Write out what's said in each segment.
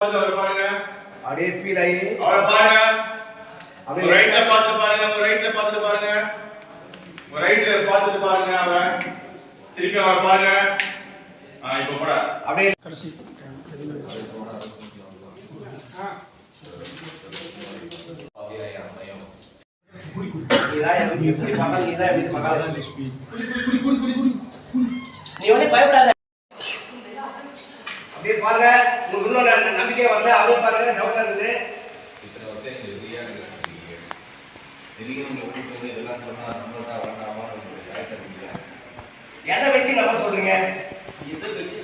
பாருங்க அப்படியே ஃபீல் ஆகி அவரை பாருங்க. அப்படியே ரைட்ல பார்த்துட்டு பாருங்க. உங்க ரைட்ல பார்த்துட்டு பாருங்க. உங்க ரைட்ல பார்த்துட்டு பாருங்க. அவரை திருப்பி அவரை பாருங்க. இப்போ கூட அப்படியே கடைசி எப்படி பார்த்தாலும் நீதான் எப்படி மகாலட்சுமி நீ ஒன்றும் பயப்படாத. அப்படியே பாருங்க. உங்களுக்கு இன்னும் நம்பிக்கை வரல. அப்படியே பாருங்க. டவுட்டா இருக்குது. இத்தனை வருஷம் எங்க எதிரியா இருக்கீங்க. எதிரிங்க உங்களை கூப்பிட்டு இதெல்லாம் சொன்னா நம்மளா வேண்டாமா உங்களுக்கு எதை வச்சு நம்ம சொல்றீங்க? இதை வச்சு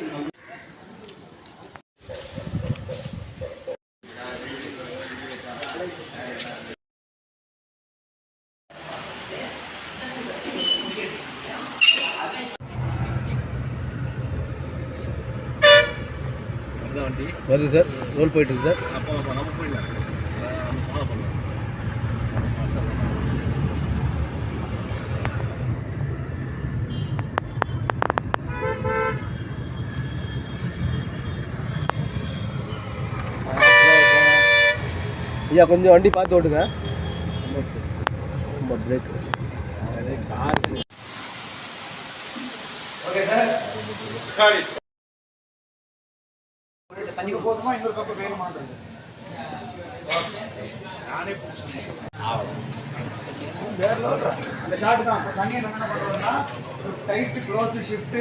வருது சார். ரோல் போயிட்டு இருக்கு சார். அப்போ நம்ம போயிடலாம். ஃபாலோ பண்ணலாம். ஐயா கொஞ்சம் வண்டி பார்த்து ஓட்டுங்க. Break okay sir. சரி தண்ணிக்கு போதுமா இன்னொரு கப்பு வேணுமான்றது நானே அந்த ஷார்ட் தான். தண்ணி என்ன பண்ணுறோம்னா டைட் க்ளோஸ் ஷிஃப்ட்